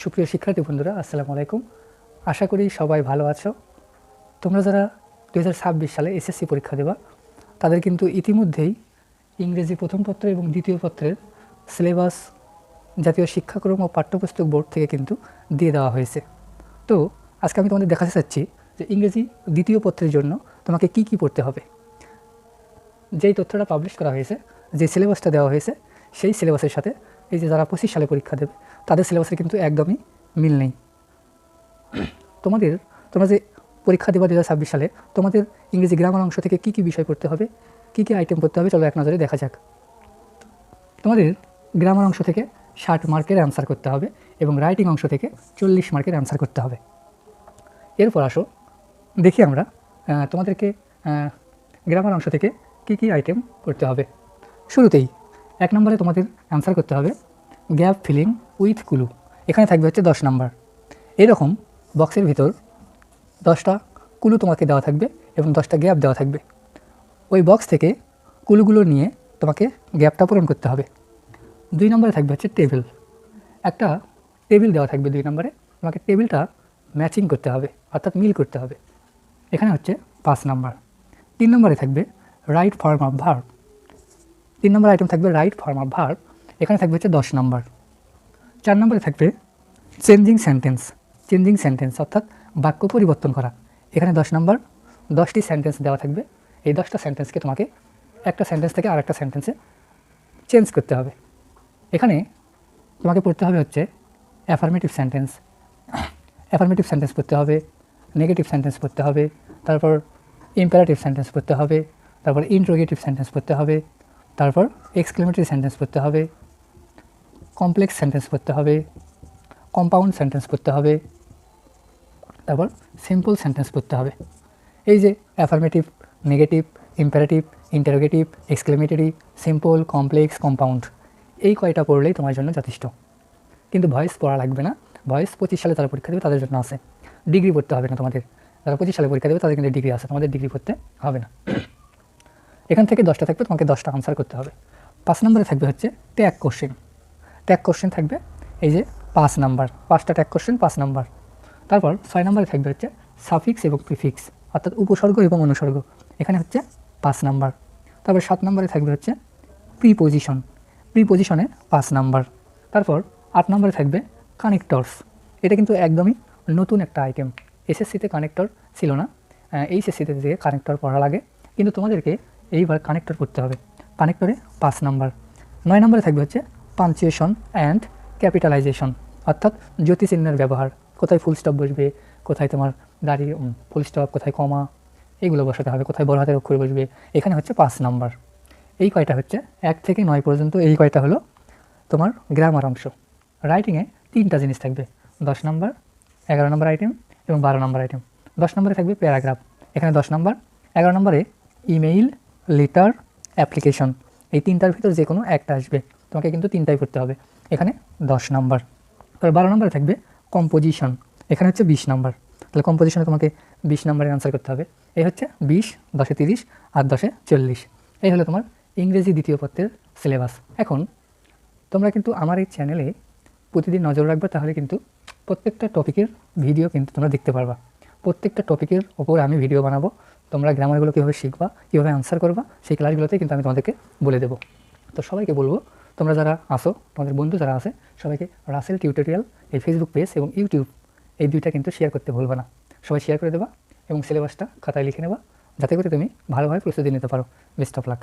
সুপ্রিয় শিক্ষার্থী বন্ধুরা, আসসালামু আলাইকুম। আশা করি সবাই ভালো আছো। তোমরা যারা 2026 সালে এসএসসি পরীক্ষা দেবা তাদের কিন্তু ইতিমধ্যেই ইংরেজি প্রথম পত্র এবং দ্বিতীয় পত্রের সিলেবাস জাতীয় শিক্ষাক্রম ও পাঠ্যপুস্তক বোর্ড থেকে কিন্তু দিয়ে দেওয়া হয়েছে। তো আজকে আমি তোমাদের দেখাতে চাচ্ছি যে ইংরেজি দ্বিতীয় পত্রের জন্য তোমাকে কি কি পড়তে হবে। যেই তথ্যটা পাবলিশ করা হয়েছে, যে সিলেবাসটা দেওয়া হয়েছে, সেই সিলেবাসের সাথে এই যে যারা 25 সালে পরীক্ষা দেবে তাদের সিলেবাসের কিন্তু একদমই মিল নেই। তোমরা যে পরীক্ষা দেবা 2026 সালে, তোমাদের ইংরেজি গ্রামার অংশ থেকে কী কী বিষয় পড়তে হবে, কী কী আইটেম পড়তে হবে, চলো এক নজরে দেখা যাক। তোমাদের গ্রামার অংশ থেকে 60 মার্কের অ্যান্সার করতে হবে এবং রাইটিং অংশ থেকে 40 মার্কের অ্যান্সার করতে হবে। এরপর আসো দেখি আমরা তোমাদেরকে গ্রামার অংশ থেকে কী কী আইটেম করতে হবে। শুরুতেই 1 নম্বরে তোমাদের অ্যান্সার করতে হবে গ্যাপ ফিলিং উইথ ক্লু। এখানে থাকবে হচ্ছে 10 নাম্বার। এরকম বক্সের ভিতর 10টা ক্লু তোমাকে দেওয়া থাকবে এবং 10টা গ্যাপ দেওয়া থাকবে। ওই বক্স থেকে ক্লুগুলো নিয়ে তোমাকে গ্যাপটা পূরণ করতে হবে। 2 নম্বরে থাকবে হচ্ছে টেবিল। একটা টেবিল দেওয়া থাকবে 2 নম্বরে, তোমাকে টেবিলটা ম্যাচিং করতে হবে, অর্থাৎ মিল করতে হবে। এখানে হচ্ছে 5 নাম্বার। 3 নম্বরে থাকবে right form of verb. 3 number item থাকবে রাইট ফর্ম অফ ভার্ব। এখানে থাকবে হচ্ছে 10 নাম্বার। 4 নম্বরে থাকবে চেঞ্জিং সেন্টেন্স অর্থাৎ বাক্য পরিবর্তন করা। এখানে 10 নাম্বার। 10টি সেন্টেন্স দেওয়া থাকবে। এই 10টা সেন্টেন্সকে তোমাকে একটা সেন্টেন্স থেকে আরেকটা সেন্টেন্সে চেঞ্জ করতে হবে। এখানে তোমাকে পড়তে হবে হচ্ছে অ্যাফার্মেটিভ সেন্টেন্স পড়তে হবে, নেগেটিভ সেন্টেন্স পড়তে হবে, তারপর ইম্পারেটিভ সেন্টেন্স পড়তে হবে, তারপর ইন্ট্রোগেটিভ সেন্টেন্স পড়তে হবে, তারপর এক্সক্লেমেটরি সেন্টেন্স পড়তে হবে, কমপ্লেক্স সেন্টেন্স পড়তে হবে, কম্পাউন্ড সেন্টেন্স পড়তে হবে, তারপর সিম্পল সেন্টেন্স পড়তে হবে। এই যে affirmative, negative, imperative, interrogative, exclamatory, simple, complex, compound, এই কয়টা পড়লেই তোমার জন্য যথেষ্ট। কিন্তু ভয়েস পড়া লাগবে না। ভয়েস 25 সালে তারা পরীক্ষা দেবে তাদের জন্য আছে। ডিগ্রি পড়তে হবে না তোমাদের। যারা 25 সালে পরীক্ষা দেবে তাদের কিন্তু ডিগ্রি আছে, তোমাদের ডিগ্রি পড়তে হবে না। এখান থেকে 10টা থাকবে, তোমাকে 10টা আনসার করতে হবে। 5 নম্বরে থাকবে হচ্ছে ট্যাগ কোশ্চেন থাকবে এই যে 5 নাম্বার, 5টা ট্যাগ কোশ্চেন 5 নাম্বার। তারপর 6 নম্বরে থাকবে হচ্ছে সাফিক্স এবং প্রিফিক্স অর্থাৎ উপসর্গ এবং অনুসর্গ। এখানে হচ্ছে 5 নাম্বার। তারপর 7 নম্বরে থাকবে হচ্ছে প্রিপোজিশনের 5 নাম্বার। তারপর 8 নম্বরে থাকবে কানেক্টরস। এটা কিন্তু একদমই নতুন একটা আইটেম। এসএসসিতে কানেক্টর ছিল না, এইচএসসিতে যে কানেক্টর পড়া লাগে, কিন্তু তোমাদেরকে এইবার কানেক্টর পড়তে হবে। কানেক্টরে 5 নাম্বার। 9 নম্বরে থাকবে হচ্ছে পাঞ্চুয়েশন অ্যান্ড ক্যাপিটালাইজেশন অর্থাৎ জ্যোতিচিহ্নের ব্যবহার, কোথায় ফুল স্টপ বসবে, কোথায় তোমার দাঁড়িয়ে ফুল স্টপ, কোথায় কমা, এইগুলো বসাতে হবে, কোথায় বড় হাতের অক্ষর বসবে। এখানে হচ্ছে 5 নাম্বার। এই কয়টা হচ্ছে 1 থেকে 9 পর্যন্ত, এই কয়টা হলো তোমার গ্রামার অংশ। রাইটিংয়ে 3টা জিনিস থাকবে, 10 নাম্বার, 11 নম্বর আইটেম এবং 12 নম্বর আইটেম। 10 নম্বরে থাকবে প্যারাগ্রাফ, এখানে 10 নাম্বার। 11 নম্বরে ইমেইল, লেটার, অ্যাপ্লিকেশন, এই 3টার ভিতর যে কোনো একটা আসবে, তোমাকে কিন্তু 3টাই করতে হবে, এখানে 10 নাম্বার। তারপর 12 নম্বরে থাকবে কম্পোজিশন, এখানে হচ্ছে 20 নাম্বার। তাহলে কম্পোজিশনে তোমাকে 20 নাম্বারের আনসার করতে হবে। এই হচ্ছে 20, 10-এ 30 আর 10-এ 40। এই হলো তোমার ইংরেজি দ্বিতীয় পত্রের সিলেবাস। এখন তোমরা কিন্তু আমার এই চ্যানেলে প্রতিদিন নজর রাখবে, তাহলে কিন্তু প্রত্যেকটা টপিকের ভিডিও কিন্তু তোমরা দেখতে পারবা। প্রত্যেকটা টপিকের ওপর আমি ভিডিও বানাবো। তোমরা গ্রামারগুলো কীভাবে শিখবা, কীভাবে আনসার করবা, সেই ক্লাসগুলোতে কিন্তু আমি তোমাদেরকে বলে দেবো। তো সবাইকে বলবো, তোমরা যারা আসো, তোমাদের বন্ধু যারা আছে, সবাইকে রাসেল টিউটোরিয়াল এই ফেসবুক পেজ এবং ইউটিউব, এই 2টা কিন্তু শেয়ার করতে ভুলবা না। সবাই শেয়ার করে দেবা এবং সিলেবাসটা খাতায় লিখে নেবা, যাতে করে তুমি ভালোভাবে প্রস্তুতি নিতে পারো। Best of luck.